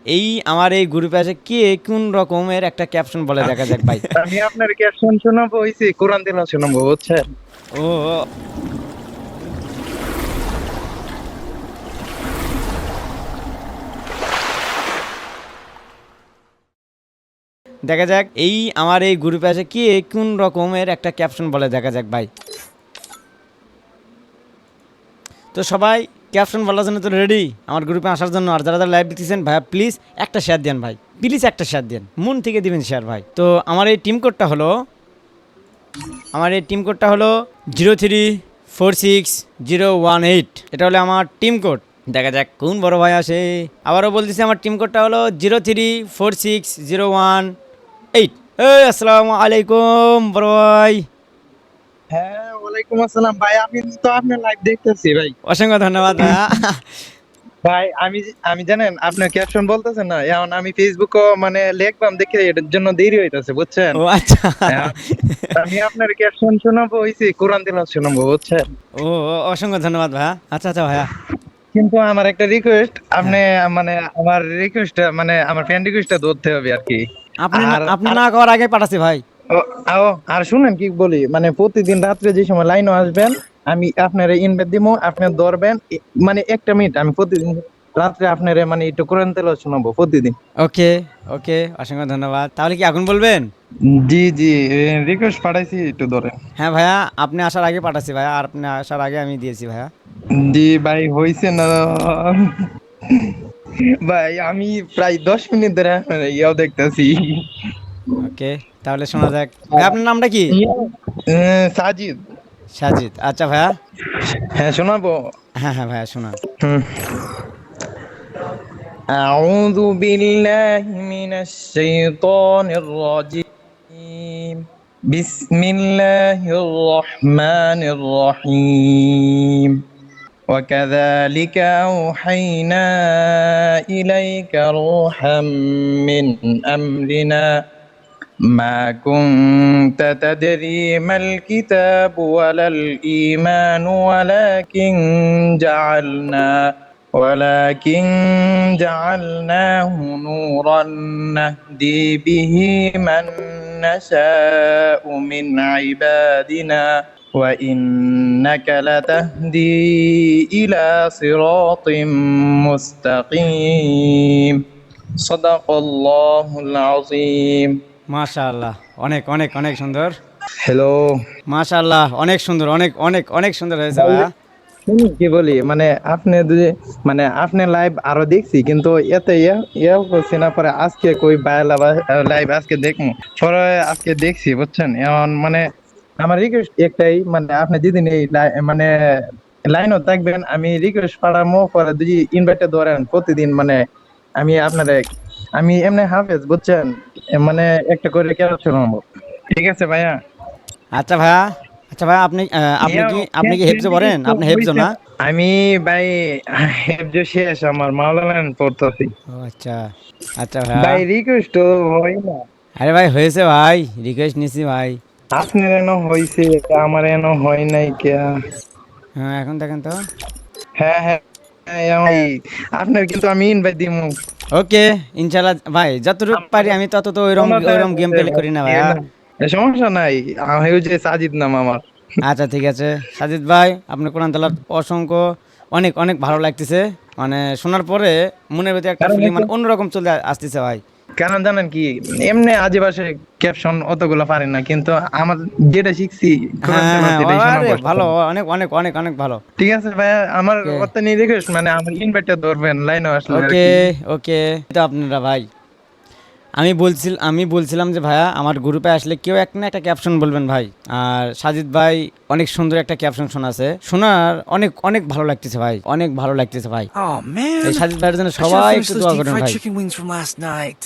এই আমার এই গ্রুপে আছে কে কোন রকমের একটা ক্যাপশন বলে দেখা যাক ভাই। আমি আপনার ক্যাপশন শোনাবো, হইছে কোরআন তেলাওয়াত শোনাবো, বুঝছেন? ও ও, দেখা যাক এই আমার এই গ্রুপে আছে কে কোন রকমের একটা ক্যাপশন বলে দেখা যাক ভাই। তো সবাই ক্যাপশন বলার জন্য তো রেডি আমার গ্রুপে আসার জন্য। আর যারা যারা লাইভ দেখতেছেন ভাইয়া প্লিজ একটা শেয়ার দেন ভাই, প্লিজ একটা শেয়ার দেন, মন থেকে দিবেন শেয়ার ভাই। তো আমার এই টিম কোডটা হলো 03460118। এটা হলো আমার টিম কোড। দেখা যাক কোন বড় ভাই আসে। আবারও বলতেছি আমার টিম কোডটা হলো 03460118। এই আসসালামু আলাইকুম বড় ভাই। হ্যাঁ, ওয়ালাইকুম আসসালাম ভাই। আমি তো আপনার লাইভ দেখতেছি ভাই। অসংখ্য ধন্যবাদ ভাইয়া। ভাই আমি আমি জানেন আপনার ক্যাপশন বলতেছেন না, এখন আমি ফেসবুকও মানে লিখবাম দেখে এটার জন্য দেরি হইতাছে, বুঝছেন? ও আচ্ছা। এখন আমি আপনার ক্যাপশন শোনাবো, হইছে কোরআন তেলাওয়াত শোনাবো, বুঝছেন? ও ও, অসংখ্য ধন্যবাদ ভাইয়া। আচ্ছা আচ্ছা ভাইয়া। কিন্তু আমার একটা রিকোয়েস্ট, হ্যাঁ, আপনি মানে আমার রিকোয়েস্টটা মানে আমার ফ্রেন্ড রিকোয়েস্টটা ধরতে হবে আর কি। আর আপনি আর না করার আগে পাঠাচ্ছি ভাই। ও, আর শুনেন কি বলি, মানে প্রতিদিন রাত্রে যে সময় লাইনও আসবেন, আমি আপনার ইনভাইট দিবো, আপনি ধরবেন। মানে একটা মিনিট আমি প্রতিদিন রাত্রে আপনার মানে একটু কোরআন তেলাওয়াত শোনাবো প্রতিদিন। ওকে ওকে, অসংখ্য ধন্যবাদ। তাহলে কি এখন বলবেন? জি জি, রিকোয়েস্ট পাঠাইছি, একটু ধরেন। হ্যাঁ ভাইয়া, আপনি আসার আগে পাঠাচ্ছি ভাইয়া, আর আপনি আসার আগে আমি দিয়েছি ভাইয়া। জি ভাই, হইছে না ভাই? আমি প্রায় 10 মিনিট ধরে আপনার ইয়াও দেখতেছি। ওকে, তাহলে শোনা যাক ভাই। আপনার নামটা কি? সাজিদ। সাজিদ, আচ্ছা ভাইয়া। হ্যাঁ, শোনাবো। হ্যাঁ হ্যাঁ ভাইয়া শোনান। হুম। أعوذ بالله من الشيطان الرجيم. بسم الله الرحمن الرحيم. وكذلك أوحينا إليك روحا من أمرنا ما كنت تدري ما الكتاب ولا الإيمان ولكن جعلناه نورا نهدي به من نشاء من عبادنا وإنك لتهدي إلى صراط مستقيم. صدق الله العظيم. মাশাআল্লাহ, অনেক অনেক অনেক সুন্দর। হ্যালো। মাশাআল্লাহ, অনেক সুন্দর, অনেক অনেক অনেক সুন্দর হয়েছে ভাইয়া। শুনি কি বলি, মানে আপনি যদি মানে আপনি লাইভ আরো দেখছি, কিন্তু এতে ইয়া করছি না, পরে আজকে কই বায়লা লাইভ আজকে দেখমু, পরে আজকে দেখছি, বুঝছেন? এখন মানে আমার রিকোয়েস্ট একটাই, মানে আপনি যেদিন এই মানে লাইনও থাকবেন, আমি রিকোয়েস্ট পাঠামো, পরে যদি ইনভাইটে ধরেন প্রতিদিন, মানে আমি আপনারে আমি এমনি হাফেজ, বুঝছেন? মানে একটা করে কেন শোনাবো, ঠিক আছে ভাইয়া? আচ্ছা ভাইয়া, আচ্ছা ভাইয়া, আপনি কি হেফজো পড়েন? আপনি হেফজো না? আমি ভাই হেফজো শেষ, আমার মাওলানা পড়তেছি। ও আচ্ছা। আচ্ছা ভাইয়া। ভাই রিকোয়েস্ট তো হয় না। আরে ভাই হয়েছে ভাই, রিকোয়েস্ট নিছি ভাই। আপনার এনো হইছে, আমার এনো হয় নাই কে? হ্যাঁ এখন দেখেন তো। হ্যাঁ হ্যাঁ হ্যাঁ, আপনার কিন্তু আমি ইনভাইট দিমু। ওকে, ইনশাল্লাহ ভাই, যতটুকু পারি আমি তত তো ওইরকম ওইরকম গেম প্লে করি না ভাইয়া। সমস্যা নাই, আমি ওই যে সাজিদ নাম আমার। আচ্ছা ঠিক আছে সাজিদ ভাই, আপনার কোরআন তেলাওয়াত অসংখ্য অনেক অনেক ভালো লাগতেছে। মানে শোনার পরে মনের ভিতরে একটা কারণ ফিলিং হচ্ছে, মানে অন্যরকম চলে আসতেছে ভাই। কারণ জানেন কি, এমনি আজেবাজে ক্যাপশন অতগুলো পারি না, কিন্তু আমার যেটা শিখছি কোরআন হ্যাঁ তেলাওয়াত, হ্যাঁ, এটাই শোনা আরে কষ্ট। ভালো, অনেক অনেক অনেক অনেক ভালো। ঠিক আছে ভাইয়া, আমার ওকে অতনি রিকোয়েস্ট, মানে আমার ইনভাইটটা ধরবেন লাইনে আসলে আর ওকে কি। ওকে। তো আপনারা ভাই, আমি বলছিলাম যে ভাইয়া আমার গ্রুপে আসলে কেউ এক না একটা ক্যাপশন বলবেন ভাই। আর সাজিদ ভাই অনেক সুন্দর একটা ক্যাপশন শোনাছে, শোনার অনেক অনেক ভালো লাগতেছে ভাই, অনেক ভালো লাগতেছে ভাই। Oh এই man, সাজিদ ভাইয়ের জন্য I should have সবাই finished একটু those দোয়া deep করেন fried ভাই। chicken wings from last night.